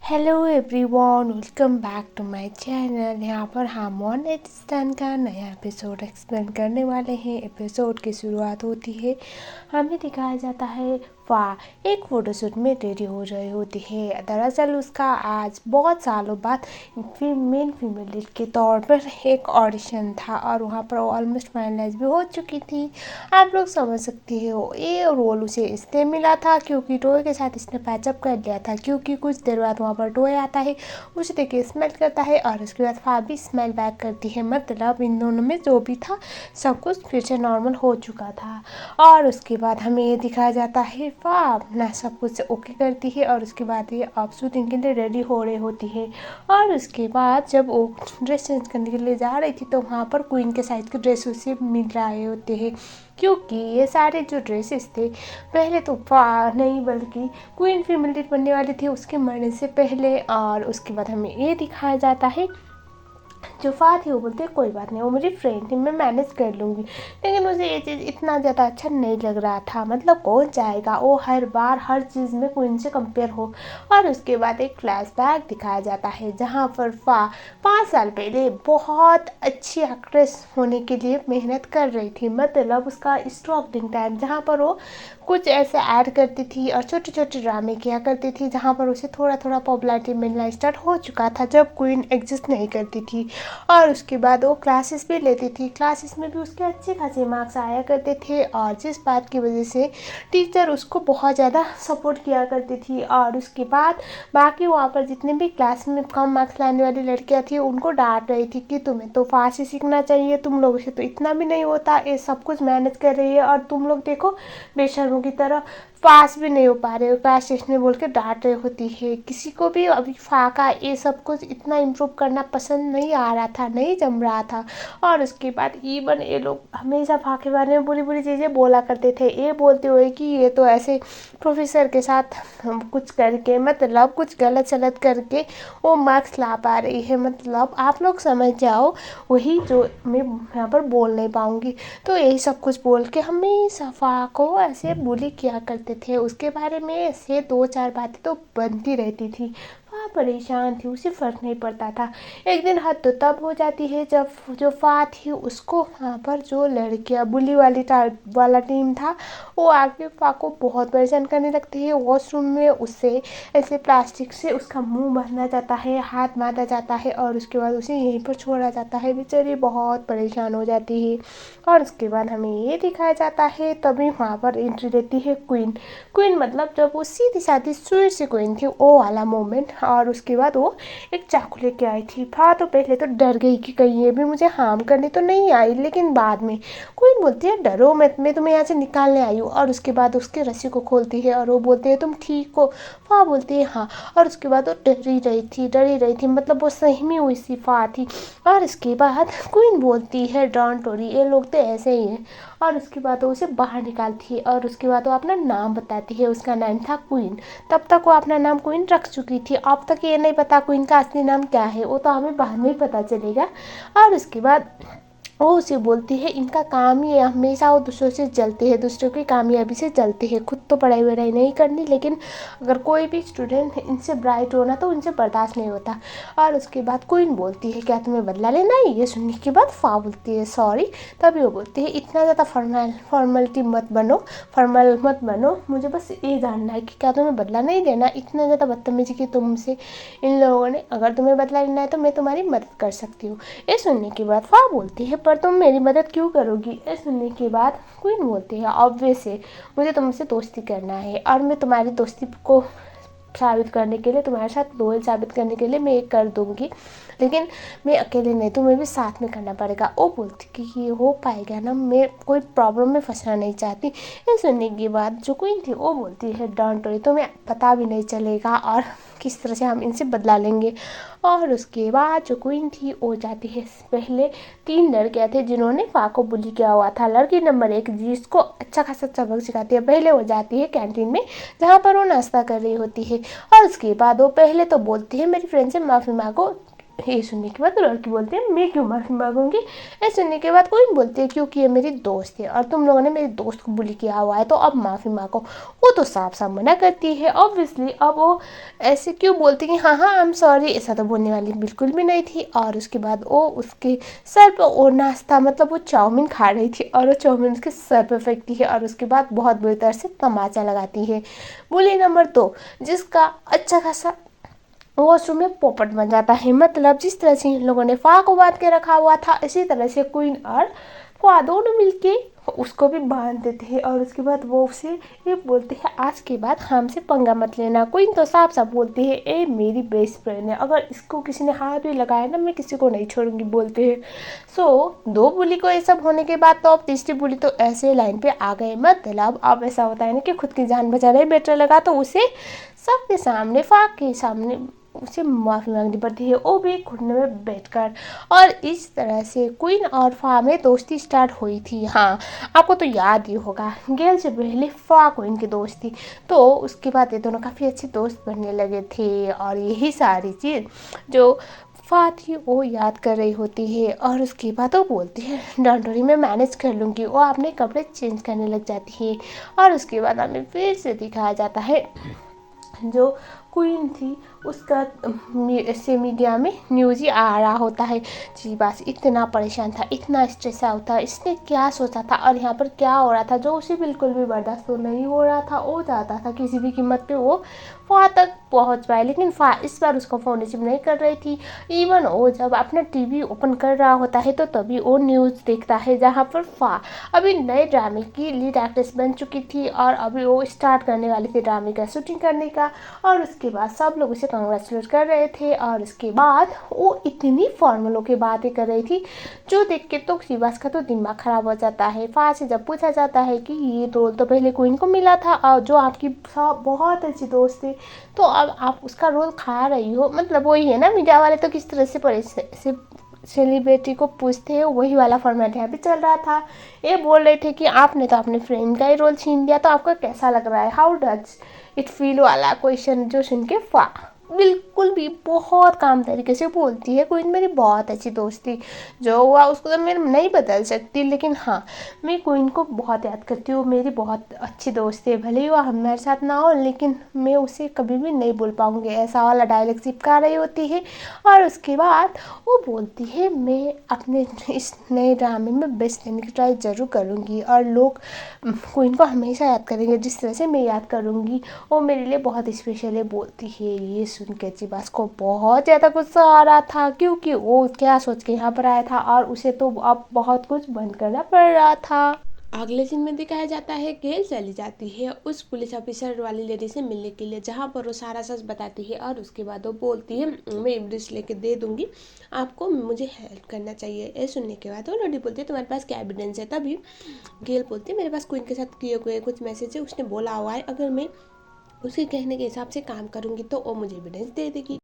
Hello everyone, welcome back to my channel. यहाँ पर हम वन नाइट स्टैंड का नया एपिसोड एक्सप्लेन करने वाले हैं। एपिसोड की शुरुआत होती है, हमें दिखाया जाता है वाह एक फ़ोटोशूट में रेडी हो रही होती है। दरअसल उसका आज बहुत सालों बाद मेन फीमेल लीड के तौर पर एक ऑडिशन था और वहाँ पर ऑलमोस्ट फाइनलाइज भी हो चुकी थी। आप लोग समझ सकते हो ये रोल उसे इसलिए मिला था क्योंकि टोए के साथ इसने पैचअप कर लिया था, क्योंकि कुछ देर बाद वहाँ पर टोए आता है, उसे देख के स्मेल करता है और उसके बाद फाबी स्मेल बैक करती है। मतलब इन दोनों में जो भी था सब कुछ फिर से नॉर्मल हो चुका था। और उसके बाद हमें ये दिखाया जाता है वाह अपना सब कुछ ओके करती है और उसके बाद ये अब शूटिंग के लिए रेडी हो रही होती है। और उसके बाद जब वो ड्रेस चेंज करने के लिए जा रही थी तो वहाँ पर क्वीन के साइज के ड्रेस उसे मिल रहे होते हैं, क्योंकि ये सारे जो ड्रेसेस थे पहले तो नहीं बल्कि क्वीन फीमेल लीड बनने वाली थी उसके मरने से पहले। और उसके बाद हमें ये दिखाया जाता है जो फा थी वो बोलते हैं कोई बात नहीं, वो मेरी फ्रेंड थी, मैं मैनेज कर लूँगी। लेकिन मुझे ये चीज़ इतना ज़्यादा अच्छा नहीं लग रहा था। मतलब कौन चाहेगा वो हर बार हर चीज़ में क्वीन से कंपेयर हो। और उसके बाद एक फ्लैशबैक दिखाया जाता है जहाँ पर फा 5 साल पहले बहुत अच्छी एक्ट्रेस होने के लिए मेहनत कर रही थी। मतलब उसका स्ट्रगलिंग टाइम जहाँ पर वो कुछ ऐसे ऐड करती थी और छोटे छोटे ड्रामे किया करती थी, जहाँ पर उसे थोड़ा थोड़ा पॉपुलैरिटी मिलना स्टार्ट हो चुका था जब क्वीन एग्जिस्ट नहीं करती थी। और उसके बाद वो क्लासेस भी लेती थी, क्लासेस में भी उसके अच्छे खासे मार्क्स आया करते थे और जिस बात की वजह से टीचर उसको बहुत ज़्यादा सपोर्ट किया करती थी। और उसके बाद बाकी वहाँ पर जितने भी क्लास में कम मार्क्स लाने वाली लड़कियाँ थी उनको डांट रही थी कि तुम्हें तो फास्ट ही सीखना चाहिए, तुम लोगों से तो इतना भी नहीं होता, ये सब कुछ मैनेज कर रही है और तुम लोग देखो बेशर्मों की तरह पास भी नहीं हो पा रहे हो, क्लास टेस्ट में बोल के डांट रही होती है। किसी को भी अभी फाका ये सब कुछ इतना इम्प्रूव करना पसंद नहीं आ रहा था, नहीं जम रहा था। और उसके बाद इवन ये लोग हमेशा फा के बारे में बुरी बुरी चीज़ें बोला करते थे, ये बोलते हुए कि ये तो ऐसे प्रोफेसर के साथ कुछ करके मतलब कुछ गलत सलत करके वो मार्क्स ला पा रही है। मतलब आप लोग समझ जाओ वही जो मैं यहाँ पर बोल नहीं पाऊँगी। तो यही सब कुछ बोल के हमेशा फा को ऐसे बुली किया करते थे। उसके बारे में ऐसे 2-4 बातें तो बनती रहती थी। फा परेशान थी, उसे फ़र्क नहीं पड़ता था। एक दिन हद तो तब हो जाती है जब जो फा थी उसको वहाँ पर जो लड़कियाँ बुली वाला टीम था वो आके फा को बहुत परेशान करने लगती है। वॉशरूम में उससे ऐसे प्लास्टिक से उसका मुंह बांधा जाता है, हाथ बांधा जाता है और उसके बाद उसे यहीं पर छोड़ा जाता है। बेचारी बहुत परेशान हो जाती है। और उसके बाद हमें ये दिखाया जाता है तभी वहाँ पर एंट्री लेती है क्वीन। क्वीन मतलब जब वो सीधी साधी सुई से क्वीन थी वो वाला मोमेंट। और उसके बाद वो एक चाकू लेके आई थी। फा तो पहले तो डर गई कि कहीं ये भी मुझे हार्म करने तो नहीं आई, लेकिन बाद में क्वीन बोलती है डरो मत, मैं तुम्हें यहाँ से निकालने आई हूँ। और उसके बाद उसके रस्सी को खोलती है और वो बोलती है तुम ठीक हो। फा बोलती है हाँ। और उसके बाद वो डरी रही थी, मतलब वो सहमी हुई सी फा थी। और इसके बाद क्वीन बोलती है डोंट वरी, ये लोग तो ऐसे ही हैं। और उसके बाद वो उसे बाहर निकालती है और उसके बाद वो अपना नाम बताती है। उसका नाम था क्वीन। तब तक वो अपना नाम क्वीन रख चुकी थी। अब तक ये नहीं पता क्वीन का असली नाम क्या है, वो तो हमें बाद में ही पता चलेगा। और उसके बाद वो उसे बोलती है इनका काम ही है हमेशा वो दूसरों से जलते हैं, दूसरों की कामयाबी से जलते हैं, खुद तो पढ़ाई वढ़ाई नहीं करनी, लेकिन अगर कोई भी स्टूडेंट इनसे ब्राइट होना तो उनसे बर्दाश्त नहीं होता। और उसके बाद क्वीन बोलती है क्या तुम्हें बदला लेना है? ये सुनने के बाद फा बोलती है सॉरी। तभी वो बोलती है इतना ज़्यादा फॉर्मल मत बनो, मुझे बस ये जानना है कि क्या तुम्हें बदला नहीं देना? इतना ज़्यादा बदतमीजी की तुमसे इन लोगों ने, अगर तुम्हें बदला लेना है तो मैं तुम्हारी मदद कर सकती हूँ। ये सुनने के बाद फा बोलती है पर तुम मेरी मदद क्यों करोगी? ये सुनने के बाद क्वीन बोलती है ऑब्वियस है, मुझे तुमसे दोस्ती करना है और मैं तुम्हारी दोस्ती को साबित करने के लिए, तुम्हारे साथ लोयल साबित करने के लिए मैं ये कर दूंगी, लेकिन मैं अकेले नहीं, तुम्हें भी साथ में करना पड़ेगा। वो बोलती कि ये हो पाएगा ना, मैं कोई प्रॉब्लम में फंसना नहीं चाहती। ये सुनने के बाद जो क्वीन थी वो बोलती है डोंट वरी, तुम्हें पता भी नहीं चलेगा और किस तरह से हम इनसे बदला लेंगे। और उसके बाद जो क्वीन थी वो जाती है, पहले 3 लड़कियाँ थे जिन्होंने फा को बुली किया हुआ था। लड़की नंबर 1 जिसको अच्छा खासा सबक सिखाती है, पहले वो जाती है कैंटीन में जहाँ पर वो नाश्ता कर रही होती है। और उसके बाद वो पहले तो बोलती है मेरी फ्रेंड से माफ़ी मांगो, ये सुनने के बाद लड़की बोलती है मैं क्यों माफ़ी मांगूंगी। ये सुनने के बाद क्वीन बोलती है क्योंकि ये मेरी दोस्त है और तुम लोगों ने मेरी दोस्त को बुली किया हुआ है तो अब माफ़ी मांगो। वो तो साफ साफ मना करती है ऑब्वियसली। अब वो ऐसे क्यों बोलती कि हाँ हाँ आई एम सॉरी, ऐसा तो बोलने वाली बिल्कुल भी नहीं थी। और उसके बाद वो उसके सर पर वो नाश्ता मतलब वो चाउमीन खा रही थी और वो चाउमीन उसके सर पर फेंकती है और उसके बाद बहुत बुरी तरह से तमाचा लगाती है। बुली नंबर 2 जिसका अच्छा खासा वॉशरूम में पोपट बन जाता है। मतलब जिस तरह से इन लोगों ने फा को बांध के रखा हुआ था इसी तरह से क्वीन और फा दोनों मिलके उसको भी बांध देते हैं। और उसके बाद वो उसे ये बोलते हैं आज के बाद हमसे पंगा मत लेना। क्वीन तो साफ साफ बोलती है ए मेरी बेस्ट फ्रेंड है, अगर इसको किसी ने हाथ भी लगाया ना मैं किसी को नहीं छोड़ूंगी बोलते हैं। दो बुली को ये सब होने के बाद तो अब तीसरी बुली तो ऐसे लाइन पे आ गए। मतलब अब ऐसा होता है ना कि खुद की जान बचाना ही बेटर लगा तो उसे सबके सामने फाक के सामने उसे माफ़ी मांगनी पड़ती है, वो भी घुटने में बैठकर। और इस तरह से क्वीन और फा में दोस्ती स्टार्ट हुई थी। हाँ, आपको तो याद ही होगा गेल से पहले फा क्वीन की दोस्त थी, तो उसके बाद ये दोनों काफ़ी अच्छे दोस्त बनने लगे थे। और यही सारी चीज़ जो फा थी वो याद कर रही होती है। और उसके बाद वो बोलती है डोंट वरी मैं मैनेज कर लूँगी। वो अपने कपड़े चेंज करने लग जाती है। और उसके बाद हमें फिर से दिखाया जाता है जो क्वीन थी उसका ऐसे मीडिया में न्यूज़ ही आ रहा होता है जी। बस इतना परेशान था, इतना स्ट्रेस आउट था, इसने क्या सोचा था और यहाँ पर क्या हो रहा था जो उसे बिल्कुल भी बर्दाश्त तो नहीं हो रहा था। वो चाहता था किसी भी कीमत पे वो फा तक पहुँच पाए, लेकिन फा इस बार उसको फ़ोन रिसीव नहीं कर रही थी। इवन वो जब अपना टीवी ओपन कर रहा होता है तो तभी वो न्यूज़ देखता है जहाँ पर फा अभी नए ड्रामे की लीड एक्ट्रेस बन चुकी थी और अभी वो स्टार्ट करने वाली थी ड्रामे का शूटिंग करने का। और उसके बाद सब लोग उसे कांग्रेचुलेट कर रहे थे। और उसके बाद वो इतनी फॉर्मलों की बातें कर रही थी जो देख के तो शिवास का तो दिमाग खराब हो जाता है। फा से जब पूछा जाता है कि ये रोल तो पहले क्वीन को मिला था और जो आपकी बहुत अच्छी दोस्त थी तो अब आप उसका रोल खा रही हो। मतलब वही है ना, मीडिया वाले तो किस तरह से सेलिब्रिटी को पूछते हैं वही वाला फॉर्मेट यहाँ पे चल रहा था। ये बोल रहे थे कि आपने तो अपने फ्रेंड का ही रोल छीन लिया तो आपका कैसा लग रहा है, हाउ डज इट फील वाला क्वेश्चन जो सुन के फा बिल्कुल भी बहुत काम तरीके से बोलती है क्वीन मेरी बहुत अच्छी दोस्त थी, जो हुआ उसको तो मैं नहीं बदल सकती, लेकिन हाँ मैं क्वीन को बहुत याद करती हूँ, मेरी बहुत अच्छी दोस्त है, भले ही वो हमारे साथ ना हो लेकिन मैं उसे कभी भी नहीं भूल पाऊँगी। ऐसा वाला डायलॉग चिपका रही होती है। और उसके बाद वो बोलती है मैं अपने इस नए ड्रामे में बेस्ट देने की ट्राई ज़रूर करूँगी और लोग क्वीन को हमेशा याद करेंगे जिस तरह से मैं याद करूँगी, वो मेरे लिए बहुत स्पेशल है बोलती है। ये सुन के चिबास को बहुत ज़्यादा गुस्सा आ रहा था क्योंकि वो क्या सोच के यहाँ पर आया था और उसे तो अब बहुत कुछ बंद करना पड़ रहा था। अगले सीन में दिखाया जाता है गेल चली जाती है उस पुलिस ऑफिसर वाली लेडी से मिलने के लिए जहाँ पर वो सारा सच बताती है। और उसके बाद वो बोलती है मैं इमरिश लेके दे दूँगी आपको, मुझे हेल्प करना चाहिए। ये सुनने के बाद वो लड़ी बोलती है तुम्हारे पास क्या एविडेंस है। तभी गेल बोलती है मेरे पास क्वीन के साथ किए हुए कुछ मैसेज है, उसने बोला हुआ है अगर मैं उसके कहने के हिसाब से काम करूँगी तो वो मुझे एविडेंस दे देगी।